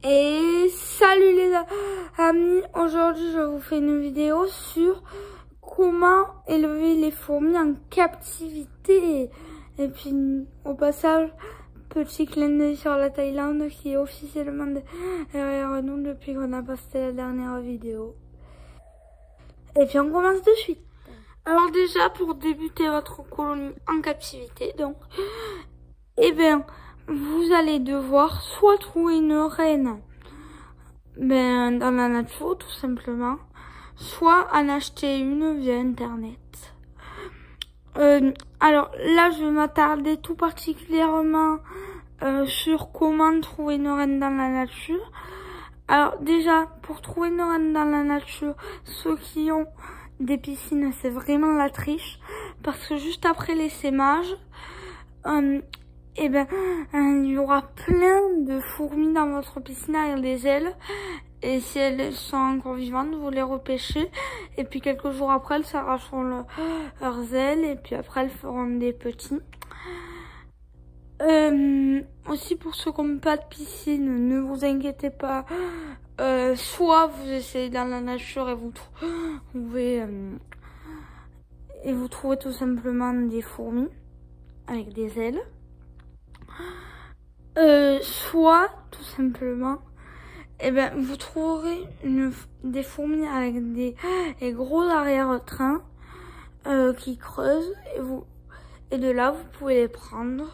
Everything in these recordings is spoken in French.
Et salut les amis, aujourd'hui je vous fais une vidéo sur comment élever les fourmis en captivité. Et puis au passage, petit clin d'œil sur la Thaïlande qui est officiellement derrière nous depuis qu'on a posté la dernière vidéo. Et puis on commence de suite. Alors déjà pour débuter votre colonie en captivité, donc, eh bien, vous allez devoir soit trouver une reine dans la nature tout simplement, soit en acheter une via internet. Alors là je vais m'attarder tout particulièrement sur comment trouver une reine dans la nature. Alors déjà pour trouver une reine dans la nature, ceux qui ont des piscines c'est vraiment la triche, parce que juste après l'essaimage, et ben, il y aura plein de fourmis dans votre piscine avec des ailes. Et si elles sont encore vivantes, vous les repêchez. Et puis quelques jours après, elles s'arracheront leurs ailes. Et puis après, elles feront des petits. Aussi pour ceux qui n'ont pas de piscine, ne vous inquiétez pas. Soit vous essayez dans la nature et vous trouvez tout simplement des fourmis avec des ailes. Soit tout simplement, eh ben, vous trouverez des fourmis avec des gros arrière-trains qui creusent et de là vous pouvez les prendre.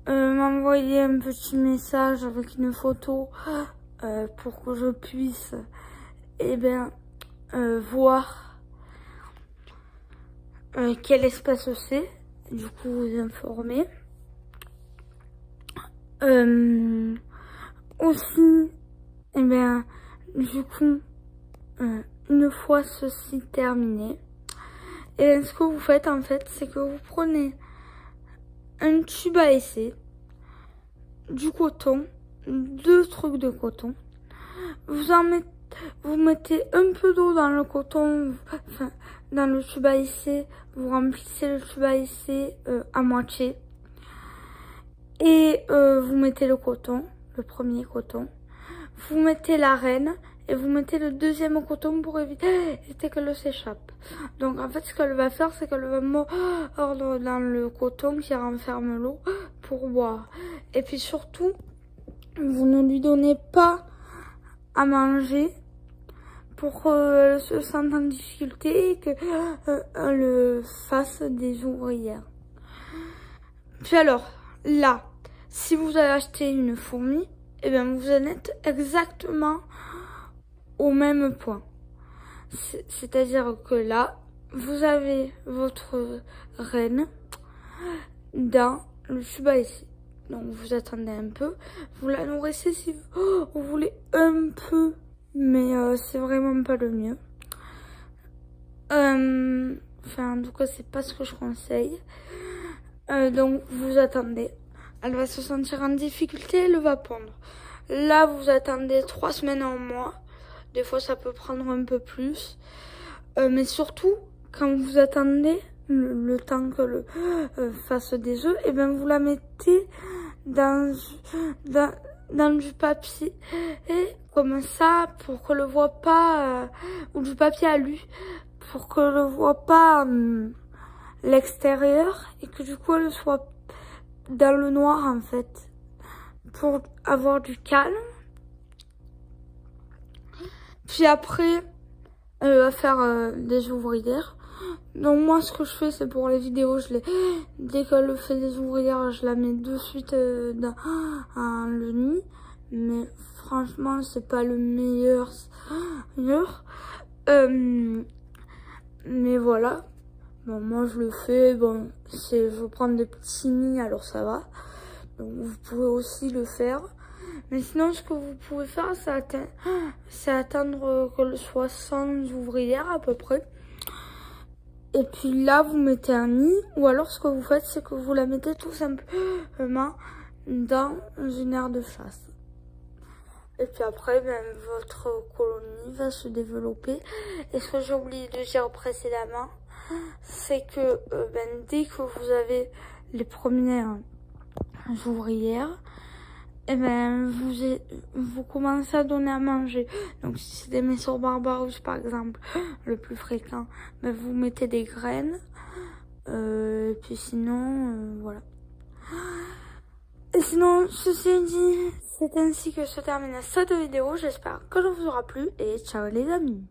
M'envoyer un petit message avec une photo pour que je puisse voir quelle espèce c'est, du coup vous informer. Aussi, du coup, une fois ceci terminé, et ce que vous faites en fait, c'est que vous prenez un tube à essai, du coton, 2 trucs de coton, vous mettez un peu d'eau dans le coton, enfin, dans le tube à essai, vous remplissez le tube à essai à moitié. Et vous mettez le coton, le premier coton, vous mettez la reine et vous mettez le deuxième coton pour éviter qu'elle s'échappe. Donc en fait ce qu'elle va faire, c'est qu'elle va mordre dans le coton qui renferme l'eau pour boire. Et puis surtout, vous ne lui donnez pas à manger pour qu'elle se sente en difficulté et qu'elle fasse des ouvrières. Puis alors, là, si vous avez acheté une fourmi, eh bien vous en êtes exactement au même point. C'est-à-dire que là, vous avez votre reine dans le tube à essai. Donc vous attendez un peu, vous la nourrissez si vous voulez un peu, mais c'est vraiment pas le mieux. Enfin, en tout cas, c'est pas ce que je conseille. Donc vous attendez, elle va se sentir en difficulté, elle va pondre. Là vous attendez 3 semaines, 1 mois, des fois ça peut prendre un peu plus, mais surtout quand vous attendez le temps que fasse des œufs, et bien vous la mettez dans du papier comme ça pour que le voit pas, ou du papier alu pour que le voit pas l'extérieur, et que du coup elle soit dans le noir en fait, pour avoir du calme. Puis après à faire des ouvrières. Donc moi ce que je fais, c'est pour les vidéos, dès qu'elle fait des ouvrières, je la mets de suite dans le nid. Mais franchement c'est pas le meilleur. Mais voilà. Bon, moi je le fais, bon, je prends des petits nids, alors ça va. Donc vous pouvez aussi le faire. Mais sinon, ce que vous pouvez faire, c'est attendre qu'elle soit 100 ouvrières à peu près. Et puis là, vous mettez un nid, ou alors ce que vous faites, c'est que vous la mettez tout simplement dans une aire de chasse. Et puis après, votre colonie va se développer. Et ce que j'ai oublié de dire précédemment, c'est que dès que vous avez les premières ouvrières, et ben vous commencez à donner à manger. Donc si c'est des Messor Barbarousse par exemple, le plus fréquent, ben vous mettez des graines. Et puis sinon, voilà. Et sinon, ceci dit, c'est ainsi que se termine cette vidéo. J'espère que ça vous aura plu et ciao les amis.